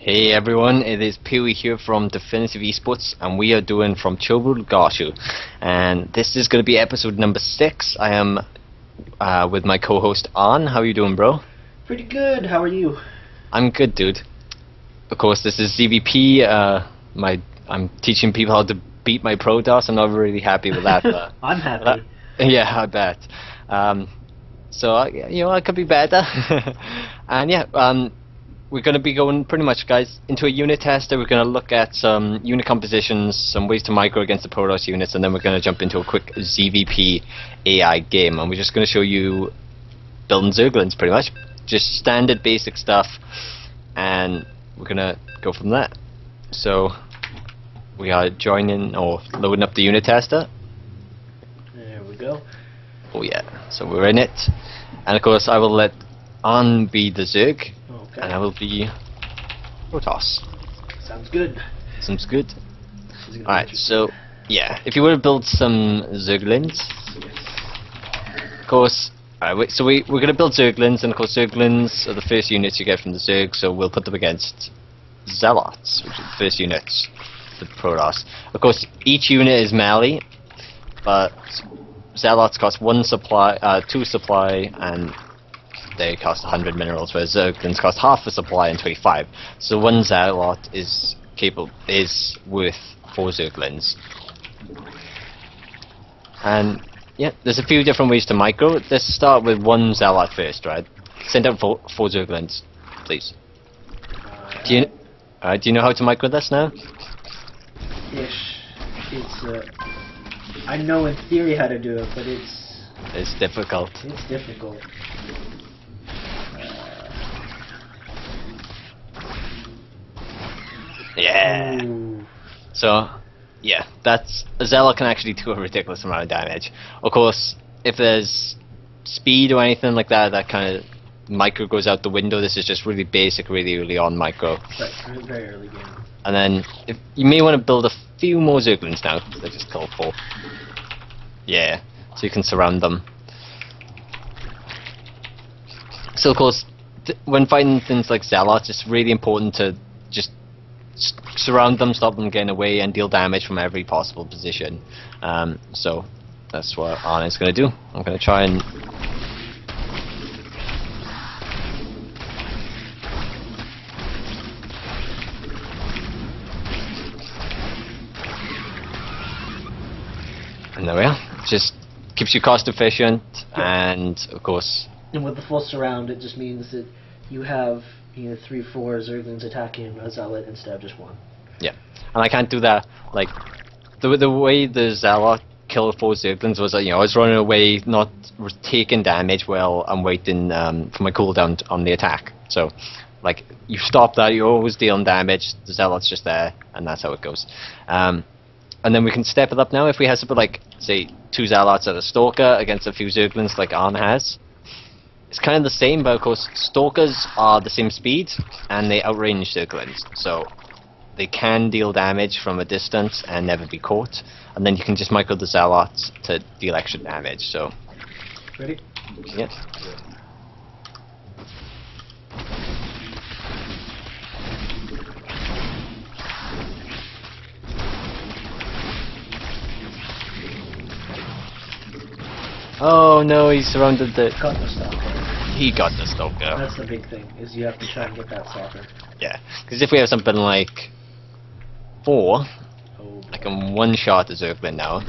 Hey everyone, it is Pee-wee here from D-eSports, and we are doing from Chobo2Gosu, and this is going to be episode number 6. I am with my co-host On. How are you doing, bro? Pretty good. How are you? I'm good, dude. Of course, this is ZvP. I'm teaching people how to beat my pro DOS. I'm not really happy with that. I'm happy. Yeah, I bet. So you know, I could be better. And yeah, we're going to be going pretty much, guys, into a unit tester. We're going to look at some unit compositions, some ways to micro against the Protoss units, and then we're going to jump into a quick ZvP AI game. And we're just going to show you building Zerglings, pretty much. Just standard basic stuff, and we're going to go from there. So we are joining or loading up the unit tester. There we go. Oh yeah, so we're in it. And of course I will let On be the Zerg. Okay. And I will be Protoss. Sounds good. Sounds good. Alright, so yeah, if you want to build some Zerglings, of course, so we're going to build Zerglings, and of course Zerglings are the first units you get from the Zerg, so we'll put them against Zealots, which are the first units for Protoss. Of course, each unit is melee, but Zealots cost 2 supply, and they cost 100 minerals, whereas Zerglings cost half the supply and 25. So one Zealot is worth 4 Zerglings. And yeah, there's a few different ways to micro. Let's start with one Zealot first, right? Send out 4 Zerglings, please. Do you know how to micro this now? Ish. It's I know in theory how to do it, but it's difficult. It's difficult. Yeah. Ooh. So, yeah, a Zealot can actually do a ridiculous amount of damage. Of course, if there's speed or anything like that, that kind of micro goes out the window. This is just really basic, really early on micro. Right, very early game. And then, if you may want to build a few more Zerglings now. They just killed 4. Yeah, so you can surround them. So of course, when fighting things like Zealots, it's really important to just surround them, stop them getting away, and deal damage from every possible position. So that's what Arne's going to do. I'm going to try and... And there we are. Just keeps you cost efficient, and of course... And with the full surround, it just means that you have 3-4 Zerglings attacking a Zealot instead of just 1. Yeah, and I can't do that. Like the way the Zealot killed 4 Zerglings was, I was running away, not taking damage while I'm waiting for my cooldown on the attack. So, like, you stop that, you're always dealing damage. The Zealot's just there, and that's how it goes. And then we can step it up now if we have something like, say, 2 Zealots and a Stalker against a few Zerglings like Arn has. It's kind of the same, but of course Stalkers are the same speed and they outrange Zerglings, so they can deal damage from a distance and never be caught. And then you can just micro the Zealots to deal extra damage. So ready? Yeah. Oh no, he surrounded the... Got the Stalker. He got the Stalker. That's the big thing, is you have to try and get that Stalker. Yeah, because if we have something like 4, I can one-shot the Zergling now.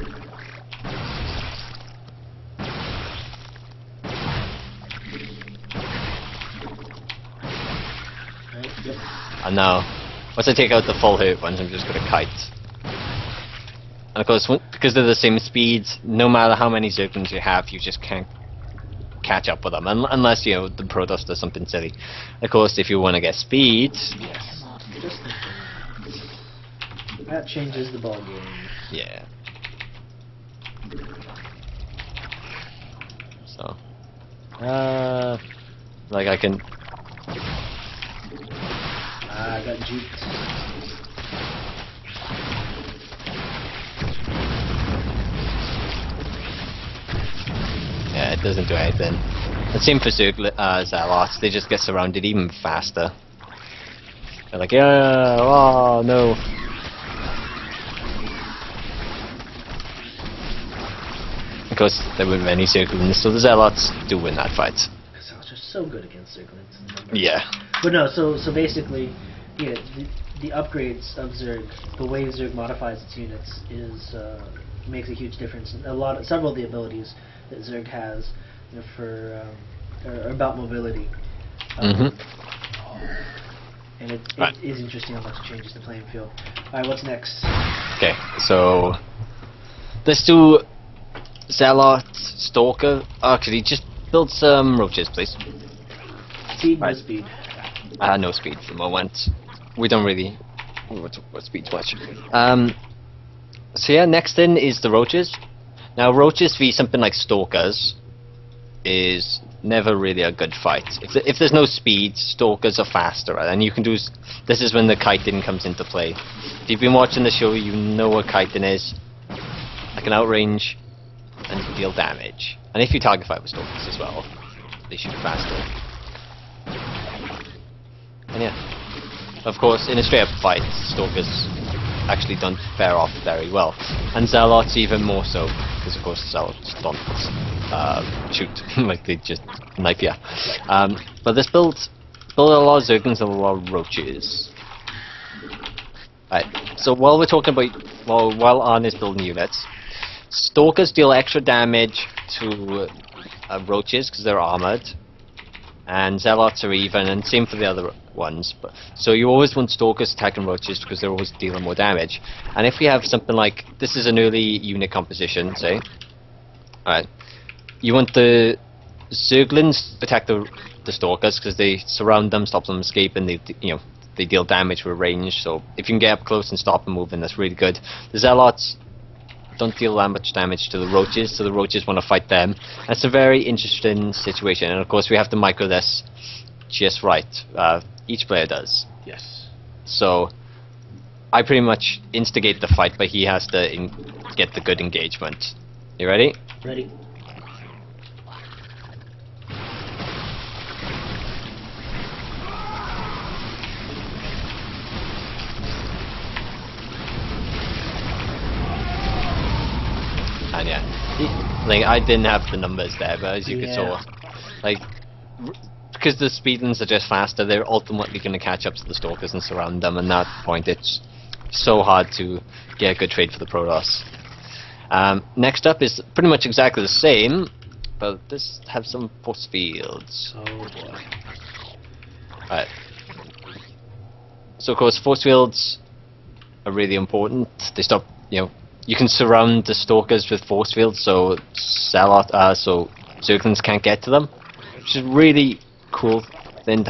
Right, yep. And now, once I take out the full hurt ones, I'm just going to kite. And of course, because they're the same speed, no matter how many Zerglings you have, you just can't catch up with them, unless, the Protoss does something silly. Of course, if you want to get speed... Yes, just that changes the ballgame. Yeah. So... like I can... I got juked. Yeah, it doesn't do anything. The same for Zealots, they just get surrounded even faster. They're like, yeah, oh no. Because there were many Zerglings, so the Zealots do win that fight. Zealots are so good against Zerglings. Yeah. But no, so basically, yeah, the upgrades of Zerg, the way Zerg modifies its units is makes a huge difference. Several of the abilities that Zerg has, you know, are about mobility. And it is interesting how much it changes the playing field. Alright, what's next? Okay, so let's do Zealot, Stalker. Actually, just build some roaches, please. Speed, no speed. No speed for the moment. We don't really what speed much. So yeah, next in is the roaches. Now roaches v something like Stalkers is never really a good fight. If there's no speed, Stalkers are faster, right? And you can do. This is when the kiting comes into play. If you've been watching the show, you know what kiting is. I can outrange and deal damage. And if you target fight with Stalkers as well, they shoot faster. And yeah, of course, in a straight up fight, Stalkers actually don't fare off very well. And Zealots even more so, because of course Zealots don't shoot, like they just knife you. But this build a lot of Zerglings and a lot of roaches. Right, so while we're talking about, while Arn is building units, Stalkers deal extra damage to roaches because they're armored, and Zealots are even, and same for the other ones. But so you always want Stalkers attacking roaches because they're always dealing more damage. And if we have something like this is an early unit composition, say, alright, you want the Zerglings to attack the Stalkers because they surround them, stop them escaping. They deal damage with range. So if you can get up close and stop them moving, that's really good. The Zealots don't deal that much damage to the roaches, so the roaches want to fight them. That's a very interesting situation, and of course we have to micro this just right. Each player does. Yes. So I pretty much instigate the fight, but he has to get the good engagement. You ready? Ready. And yeah, like I didn't have the numbers there, but as you could saw, like because the speedlings are just faster, they're ultimately going to catch up to the Stalkers and surround them. And at that point, it's so hard to get a good trade for the Protoss. Next up is pretty much exactly the same, but this has some Forcefields. Oh boy. Alright. So of course, Forcefields are really important. They stop, you can surround the Stalkers with Forcefields, so so Zerglings can't get to them, which is really cool thing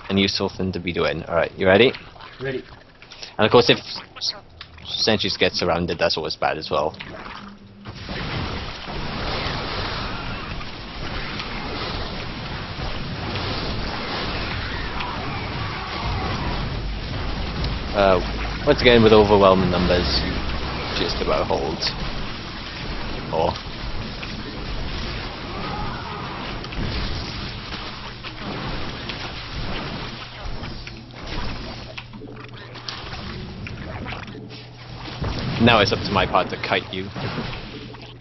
and useful thing to be doing. Alright, you ready? Ready. And of course, if sentries get surrounded, that's always bad as well. Once again, with overwhelming numbers, just about hold. Or now it's up to my part to kite you.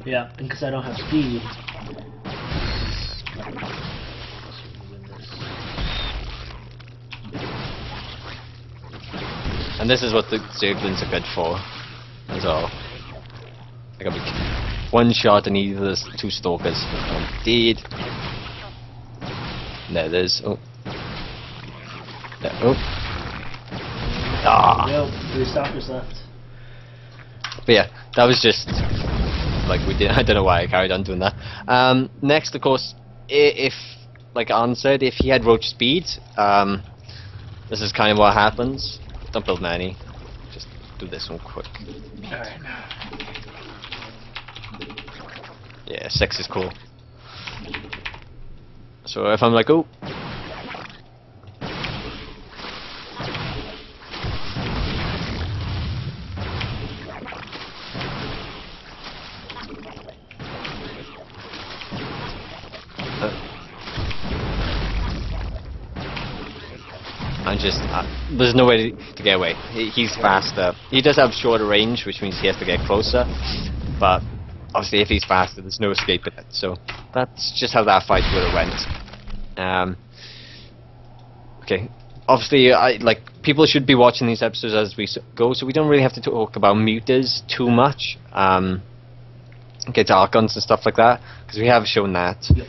Yeah, and because I don't have speed. And this is what the Zerglings are good for, as well. I got one shot in either of the two Stalkers. Indeed. There it is. Oh. There. Oh. Ah. Nope, 3 Stalkers left. But yeah, that was just like we did. I don't know why I carried on doing that. Next, of course, if like Arn said, if he had roach speed, this is kind of what happens. Don't build many. Just do this one quick. Alright. Yeah, 6 is cool. So if I'm like, oh. I'm just there's no way to get away. He's faster. He does have shorter range, which means he has to get closer. But obviously, if he's faster, there's no escaping it. So that's just how that fight would have went. Okay. Obviously, people should be watching these episodes as we go, so we don't really have to talk about muters too much. Okay, to archons and stuff like that, because we have shown that. Yep.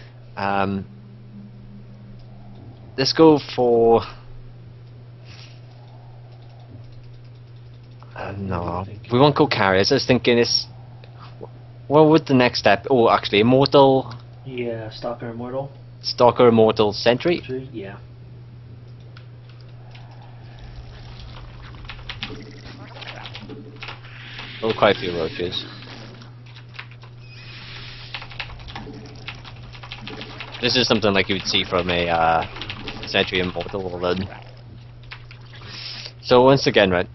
Let's go for. No, we won't go carriers. I was thinking this. What would the next step? Oh, actually, immortal. Yeah, Stalker Immortal. Stalker Immortal Sentry. Yeah. Oh, quite a few roaches. This is something like you would see from a Sentry Immortal. So once again, right,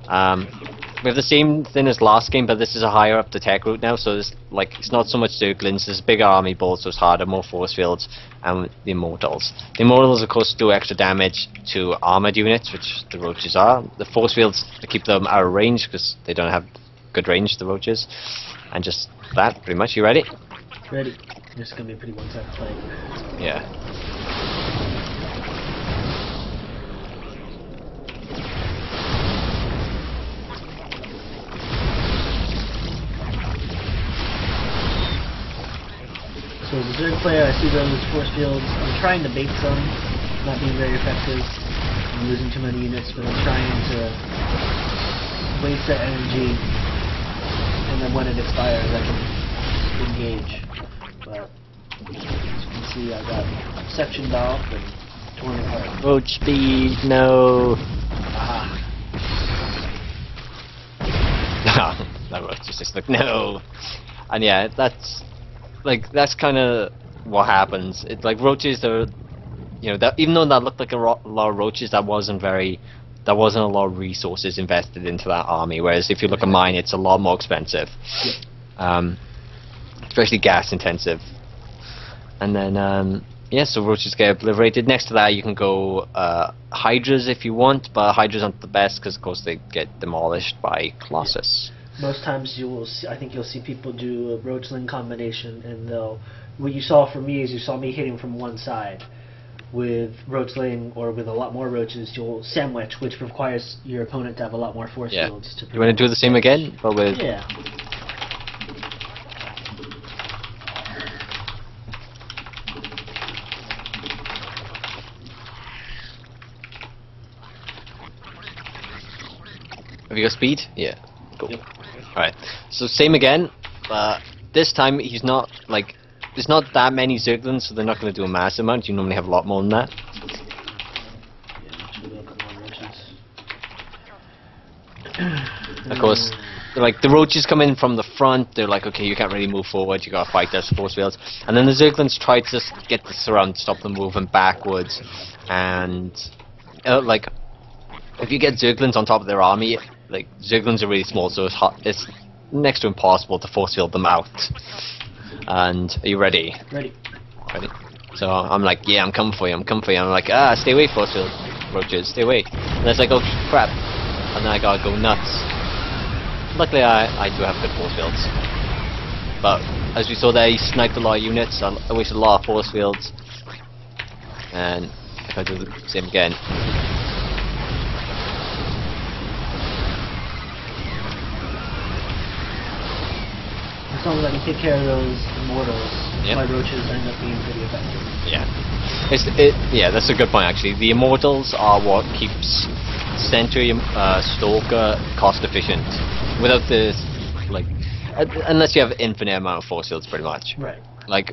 we have the same thing as last game, but this is a higher up the tech route now. So it's not so much Zerglings. There's bigger army bolts, so it's harder, more force fields, and the Immortals. The Immortals, of course, do extra damage to armored units, which the roaches are. The force fields keep them out of range because they don't have good range, the roaches. And just that, pretty much. You ready? Ready. This is gonna be a pretty one-sided fight. Yeah. So as a Zerg player, I see those force fields. I'm trying to bait some, not being very effective. I'm losing too many units, but I'm trying to waste that energy, and then when it expires, I can engage. But as you can see, I got sectioned off and torn apart. Roach speed, no. Ah. That roach is just like, no. And yeah, that's kind of what happens. It's like roaches are, that even though that looked like a lot of roaches, that wasn't a lot of resources invested into that army. Whereas if you look at mine, it's a lot more expensive, especially gas intensive. And then so roaches get obliterated. Next to that, you can go hydras if you want, but hydras aren't the best because of course they get demolished by Colossus. Most times I think you'll see people do a roachling combination, and what you saw from me is you saw me hitting from one side. With roachling or with a lot more roaches, you'll sandwich, which requires your opponent to have a lot more force fields. You want to do the same again, but with? Yeah. Have you got speed? Yeah. Cool. Yep. Alright. So same again. This time he's not there's not that many Zerglings, so they're not going to do a massive amount. You normally have a lot more than that. Of course, the roaches come in from the front. They're like, okay, you can't really move forward. You got to fight their force fields. And then the Zerglings try to just get the surround, stop them moving backwards. And if you get Zerglings on top of their army, Zerglings are really small, so it's next to impossible to force field them out. And are you ready? Ready. Ready? So I'm like, yeah, I'm coming for you, I'm like, stay away, force field roaches, stay away. And it's like, oh crap. And then I gotta go nuts. Luckily I do have good force fields. But as we saw there, he sniped a lot of units, I wasted a lot of force fields. And if I do the same again. As long as I can take care of those immortals, yep. my roaches end up being pretty effective. Yeah. That's a good point actually. The immortals are what keeps Sentry Stalker cost efficient. Without this, unless you have infinite amount of force fields, pretty much. Right.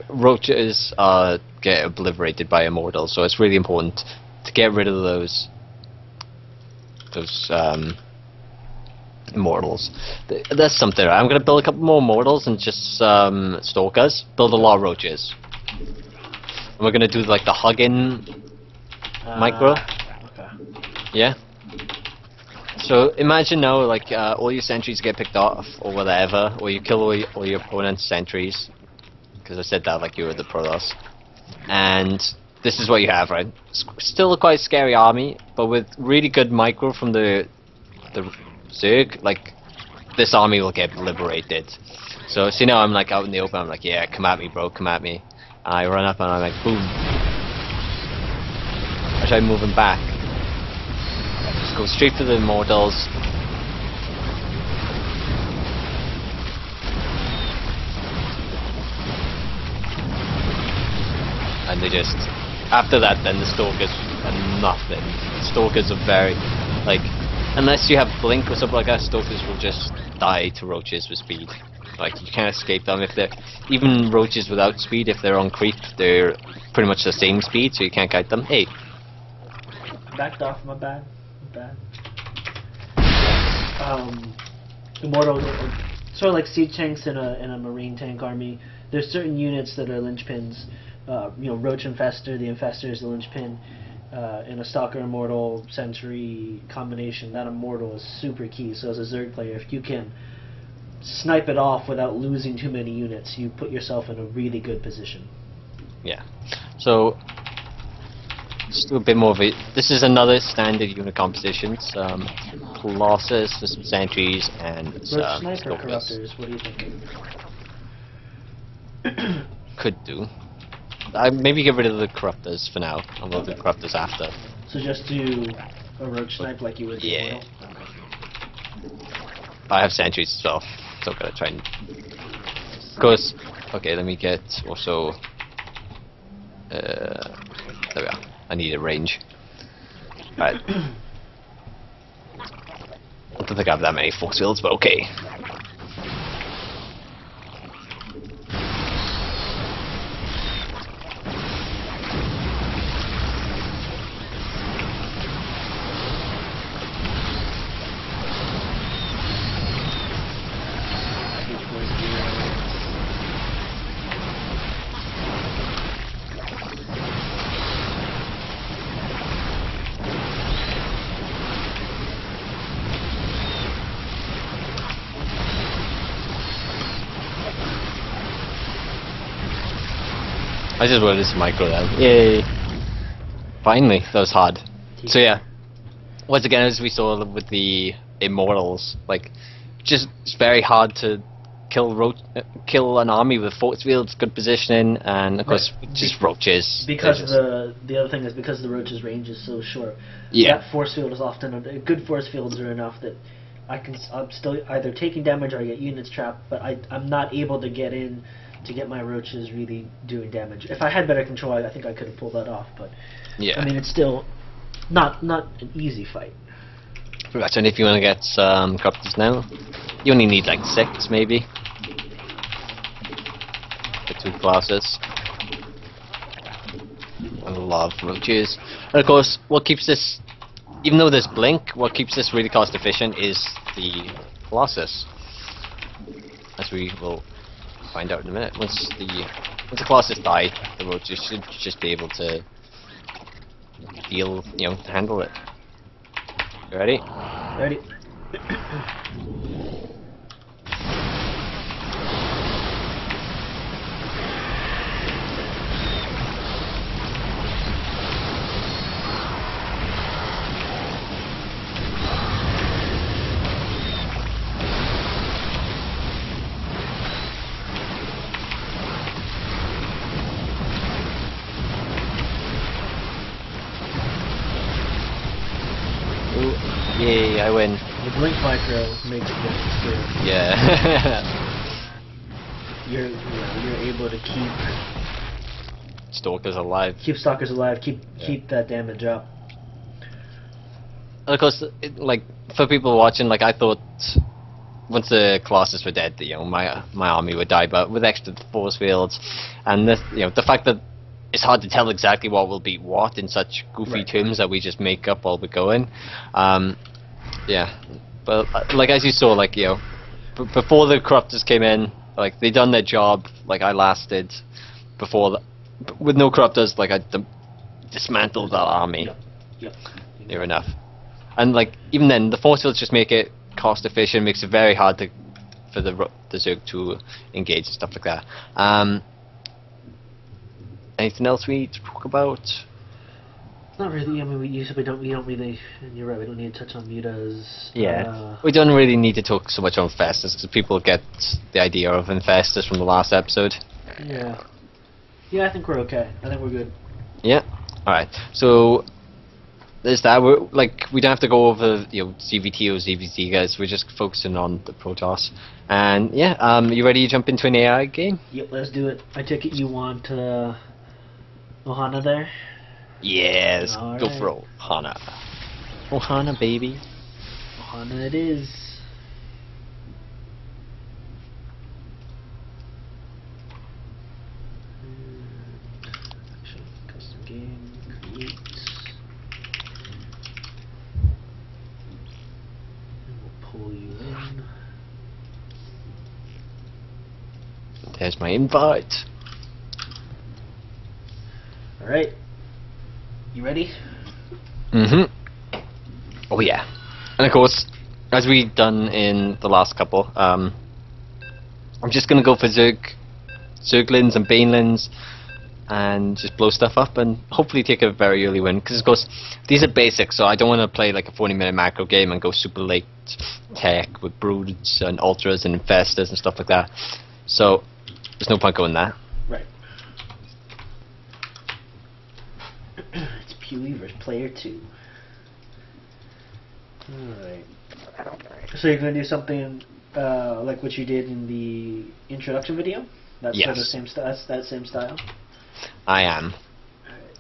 Roaches get obliterated by immortals, so it's really important to get rid of those immortals. That's something. I'm going to build a couple more immortals and just stalkers. Build a lot of roaches. And we're going to do the hugging micro. Okay. Yeah. So imagine now, all your sentries get picked off or whatever, or you kill all your opponent's sentries. Because I said that like you were the Protoss. And this is what you have, right? Still a quite scary army, but with really good micro from the Zerg, like this army will get liberated. So see now I'm like out in the open, I'm like, yeah, come at me, bro, come at me. And I run up and I'm like, boom. I try moving back. Just go straight to the Immortals. And they just, after that, then the Stalkers are nothing. Stalkers are very, like, unless you have Blink or something like that, Stalkers will just die to Roaches with speed. Like, you can't escape them. If they're, even Roaches without speed, if they're on creep, they're pretty much the same speed, so you can't kite them. Hey. Backed off, my bad. Immortal, sort of like siege tanks in a marine tank army. There's certain units that are linchpins. You know, Roach Infestor, the Infestor is the linchpin. In a Stalker Immortal Sentry combination, that Immortal is super key. So as a Zerg player, if you can snipe it off without losing too many units, you put yourself in a really good position. Yeah. So let's do a bit more of it. This is another standard unit composition. Some Colossus, some Sentries, and some Sniper Stalkers. Corruptors, what do you think? Could do. Maybe get rid of the Corruptors for now, and we'll do Corruptors after. So just do a Roach Snipe like you would do. Yeah. I have Sentries as well, so I'm gonna try and... Of course, okay, let me get also... there we are. I need a range. Alright. I don't think I have that many Forcefields, but okay. I just wanted this micro then. Yay! Finally, that was hard. So yeah, once again, as we saw with the Immortals, like, just it's very hard to kill an army with Forcefields, good positioning, and of course just Roaches. Because the other thing is because the Roach's range is so short. Yeah. That force field is often good force fields are enough that I'm still either taking damage or I get units trapped, but I'm not able to get in to get my Roaches really doing damage. If I had better control, I think I could have pulled that off, but yeah. I mean, it's still not an easy fight. Pretty much, and if you want to get some Corruptors now, you only need like 6 maybe. The 2 classes. I love Roaches. And of course, what keeps this, even though there's Blink, what keeps this really cost efficient is the Colossus. As we will find out in a minute. Once the Colossus die, the Roaches should just be able to deal, you know, handle it. You ready? Ready. Yay, I win. The Blink Micro makes the difference too. Yeah. You're able to keep Stalkers alive. Keep Stalkers alive, keep that damage up. And of course, like, for people watching, like, I thought once the Colossus were dead, you know, my army would die, but with extra Forcefields, and this, you know, the fact that it's hard to tell exactly what will beat what in such goofy terms that we just make up while we're going. Yeah, but like as you saw, like, you know, before the Corruptors came in, like, they done their job. Like, I lasted before with no Corruptors, like, I dismantled that army. Yep. Near enough. And like, even then, the Forcefields just make it cost efficient, makes it very hard for the Zerg to engage and stuff like that. Anything else we need to talk about? Not really. I mean, we don't really. And you're right. We don't need to touch on mutas. Yeah, we don't really need to talk so much on Infestus because people get the idea of Infestus from the last episode. Yeah. Yeah, I think we're okay. I think we're good. Yeah. All right. So there's that. We don't have to go over ZVT or ZVT guys. We're just focusing on the Protoss. And yeah, you ready to jump into an AI game? Yep, let's do it. I take it you want Ohana there. Yes, All go right. for Ohana. Ohana, baby. Ohana it is. Actually, custom game, create. And we'll pull you in. There's my invite. Alright. You ready? Mm-hmm. Oh yeah. And of course, as we've done in the last couple, I'm just gonna go for Zerglings and Banelings and just blow stuff up and hopefully take a very early win. Because of course, these are basics, so I don't want to play like a 40-minute macro game and go super late tech with Broods and Ultras and Infestors and stuff like that. So there's no point going there. Right. It's Pewee versus Player 2. Alright. So you're going to do something like what you did in the introduction video? That's Yes. sort of that same style? I am. Alright.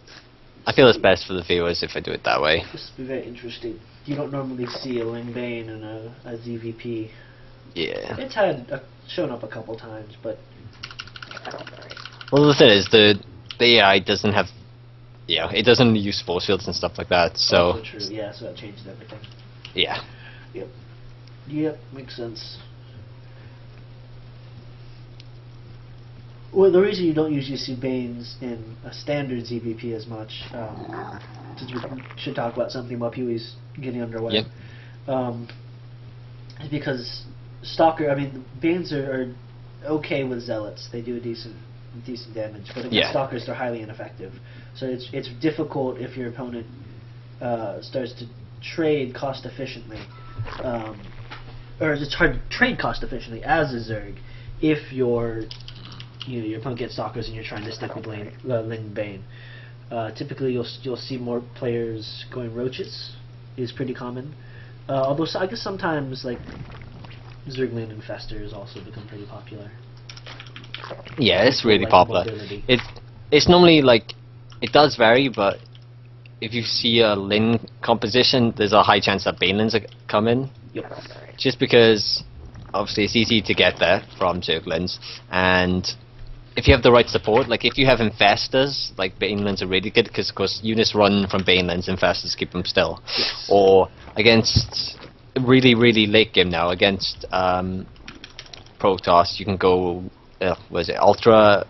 I feel it's best for the viewers if I do it that way. This will be very interesting. You don't normally see a Ling Bane and a ZvP. Yeah. It's had shown up a couple times, but... Well, the thing is, the AI doesn't have, it doesn't use force fields and stuff like that. So Also true, yeah, so that changes everything. yeah. Yep. Yep, makes sense. Well, the reason you don't usually see Banes in a standard ZvP as much, since we should talk about something while Pewee's getting underway, Yep. is because Banes are okay with Zealots. They do a decent damage, but against Stalkers they're highly ineffective. So it's difficult if your opponent starts to trade cost efficiently, or it's hard to trade cost efficiently as a Zerg if your opponent gets Stalkers and you're trying to stick with Ling Bane. Typically you'll see more players going Roaches is pretty common. Although I guess sometimes like Zergling Infestor has also become pretty popular. Yeah, it's really Like popular. mobility. It's normally like, it does vary, but if you see a Lin composition, there's a high chance that Banelings come in. Yep. Just because obviously it's easy to get there from Zerglings, and if you have the right support, like if you have Infestors, like Banelings are really good because of course units run from Banelings, Infestors keep them still. Yes. Or against really late game now, against Protoss, you can go, Ultra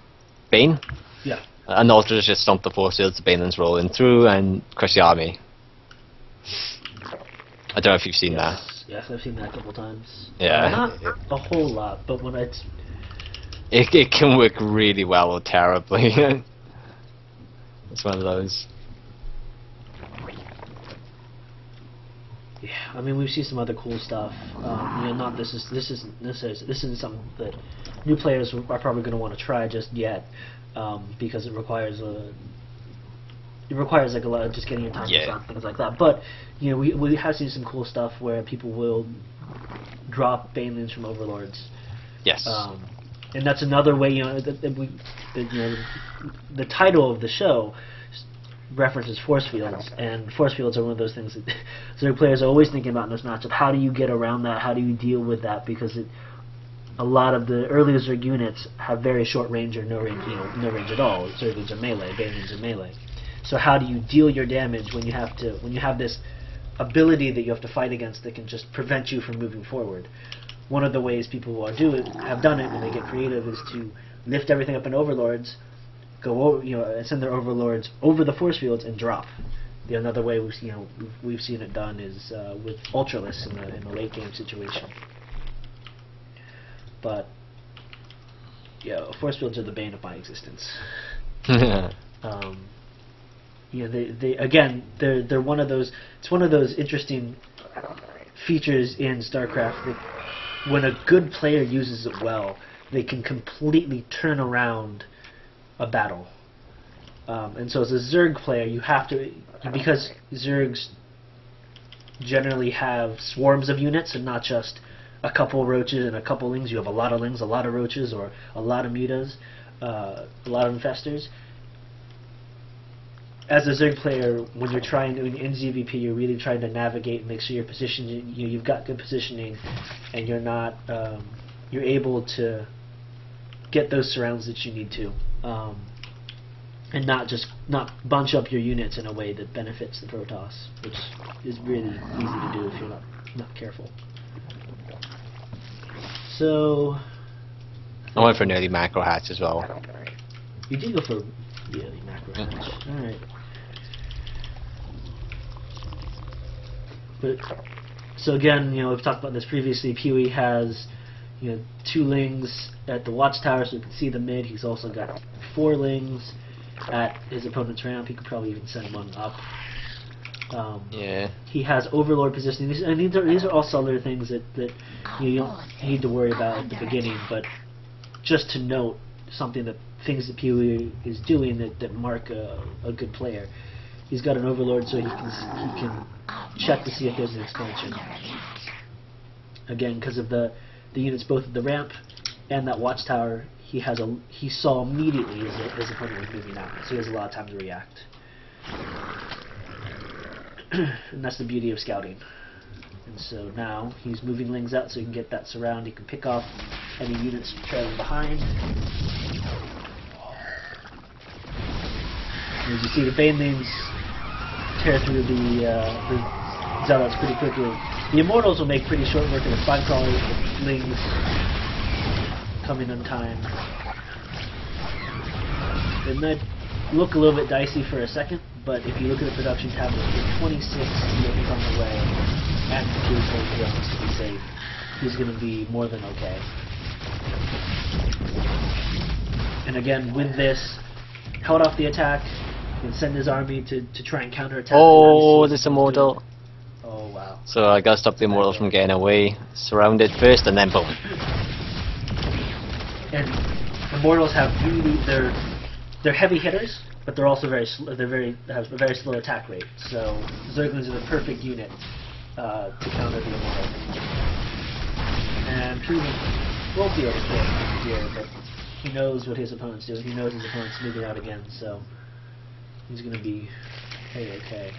Bane? Yeah. And Ultras just stomp the force fields, the Banelings rolling through and crush the army. I don't know if you've seen that. Yes, I've seen that a couple times. Yeah. Not a whole lot, but when it's... It can work really well or terribly. It's one of those. Yeah, I mean we've seen some other cool stuff. Not this isn't something that new players are probably going to want to try just yet, because it requires like a lot of just getting your time and things like that. But we have seen some cool stuff where people will drop Banelings from Overlords. Yes. And that's another way. The title of the show references Forcefields, and Forcefields are one of those things that Zerg players are always thinking about in this matchup. How do you get around that? How do you deal with that? Because a lot of the earlier Zerg units have very short range or no range, no range at all. Zerglings are melee, Banelings are melee. So how do you deal your damage when you have this ability that you have to fight against that can just prevent you from moving forward? One of the ways people have done it when they get creative is to lift everything up in Overlords, go over, send their Overlords over the force fields and drop. Another way we've seen it done is with Ultralists in a late game situation. But force fields are the bane of my existence. You know, they're one of those. It's one of those interesting features in StarCraft that when a good player uses it well, they can completely turn around a battle. And so as a Zerg player, you have to, because Zergs generally have swarms of units and not just a couple roaches and a couple lings. You have a lot of lings, a lot of roaches, or a lot of mutas, a lot of infestors. As a Zerg player, when you're trying to, in ZvP, you're really trying to navigate and make sure your position, you've got good positioning, and you're not, you're able to get those surrounds that you need to, and not bunch up your units in a way that benefits the Protoss, which is really easy to do if you're not careful. So I went for an early macro hatch as well. You did go for the early macro hatch. All right. But so again, you know, we've talked about this previously. Pewee has, you know, 2 lings at the watchtower, so you can see the mid. He's also got 4 lings at his opponent's ramp. He could probably even send 1 up. Yeah. He has Overlord positioning, and these are all cellular things that you don't need to worry about at the beginning. But just to note something that things that Pewee is doing that mark a good player. He's got an Overlord, so he can check to see if there's an expansion. Again, because of the units both at the ramp and that watchtower, he saw immediately as his opponent was moving out, so he has a lot of time to react. And that's the beauty of scouting. And so now he's moving lings out so he can get that surround. He can pick off any units trailing behind. And as you see, the Banelings tear through the Zealots pretty quickly. The Immortals will make pretty short work of the Spine Crawlers, the Lings coming on time. It might look a little bit dicey for a second, but if you look at the production tablet, with 26 units on the way, and the Pewee holding drones to be safe, he's going to be more than okay. And again, with this, held off the attack, and send his army to try and counterattack. Oh, this Immortal. Oh, wow. So I gotta stop the Immortal from getting away. Surrounded first, and then boom. And Immortals have really, they're heavy hitters, but they're also have a very slow attack rate. So Zerglings are the perfect unit to counter the Immortal. And Pewee won't be able to kill him here, but he knows what his opponent's doing. He knows his opponent's moving out again, so he's going to be okay.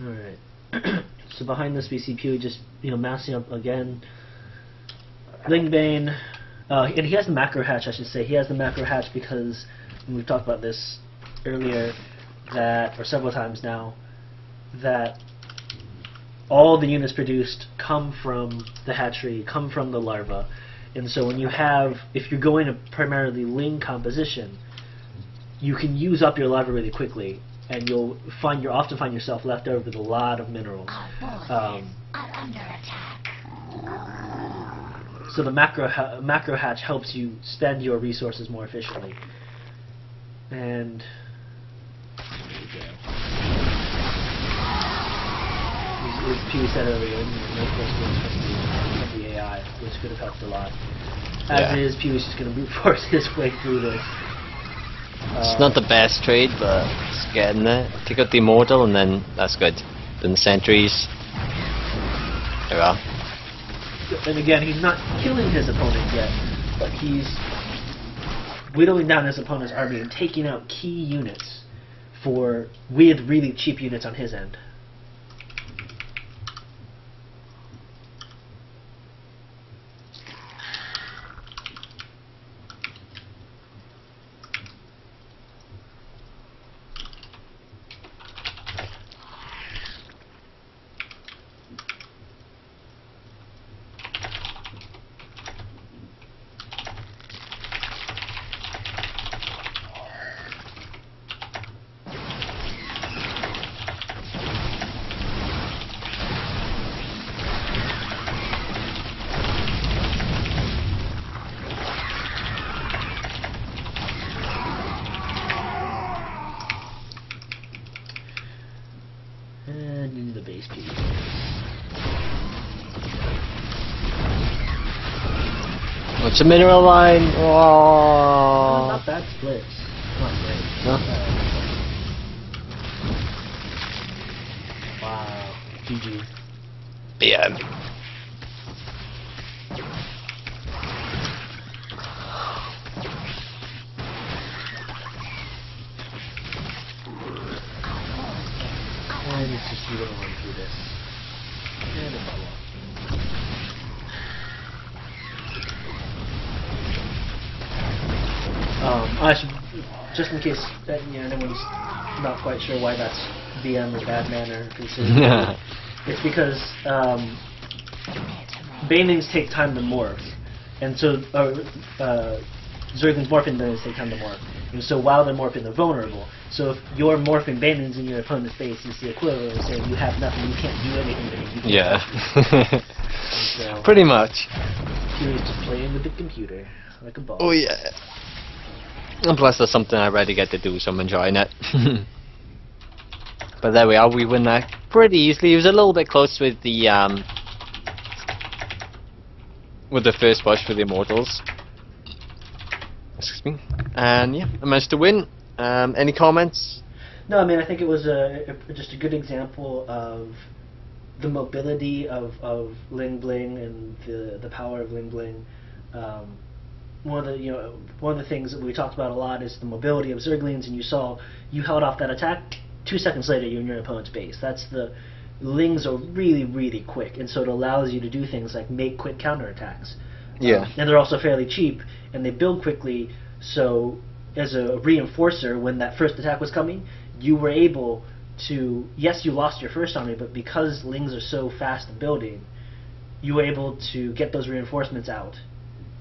Alright. So behind this we see Pewee just, massing up again. Lingbane, and he has the macro hatch, I should say. He has the macro hatch because, and we've talked about this earlier, or several times now, that all the units produced come from the hatchery, come from the larva. And so when if you're going to primarily Ling composition, you can use up your larva really quickly, and you'll often find yourself left over with a lot of minerals. So the macro hatch helps you spend your resources more efficiently. And as Pewee said earlier, no force from the AI, which could have helped a lot. As is, Pewee's just going to brute force his way through this. It's not the best trade, but it's getting there. Take out the Immortal, and then that's good. Then the sentries. There we are. And again, he's not killing his opponent yet, but he's whittling down his opponent's army and taking out key units with really cheap units on his end. And into the base piece. What's the mineral line? Oh. Not bad splits. Not great. No? Wow. GG. Yeah. And it's just you don't run through this. And a bubble. I should, just in case that anyone's not quite sure why that's BM or Badman or considered, it's because banelings take time to morph, and so Zergling's morphing banelings take time to morph, and so while they're morphing, they're vulnerable. So if you're morphing banelings in your opponent's base, it's the equivalent of saying you have nothing, you can't do anything to me. Yeah. So, pretty much. he was just playing with the computer like a ball. Oh yeah. And plus that's something I already get to do, so I'm enjoying it. But there we are, we win that pretty easily. He was a little bit close with the first push for the Immortals. Excuse me. And yeah, I managed to win. Any comments? No, I mean, I think it was just a good example of the mobility of Ling Bling and the power of Ling Bling. One of the things that we talked about a lot is the mobility of Zerglings, and you held off that attack. 2 seconds later, you're in your opponent's base. Lings are really, really quick, and so it allows you to do things like make quick counterattacks. Yeah. And they're also fairly cheap, and they build quickly, so as a reinforcer, when that first attack was coming, you were able to, yes, you lost your first army, but because Lings are so fast in building, you were able to get those reinforcements out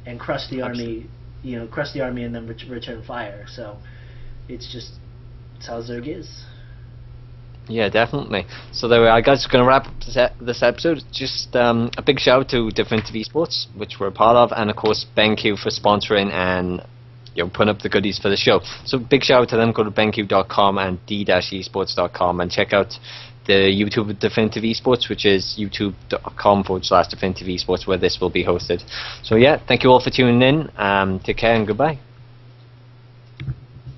and crush the army, and then return fire. So it's how Zerg is. Yeah, definitely. So there we are, guys. We're going to wrap up this episode. Just a big shout out to ZvP.flv, which we're a part of, and of course BenQ for sponsoring and putting up the goodies for the show. So big shout out to them. Go to BenQ.com and D-eSports.com and check out the YouTube of ZvP.flv, which is youtube.com/ZvP.flv, where this will be hosted. So yeah, thank you all for tuning in. Take care and goodbye.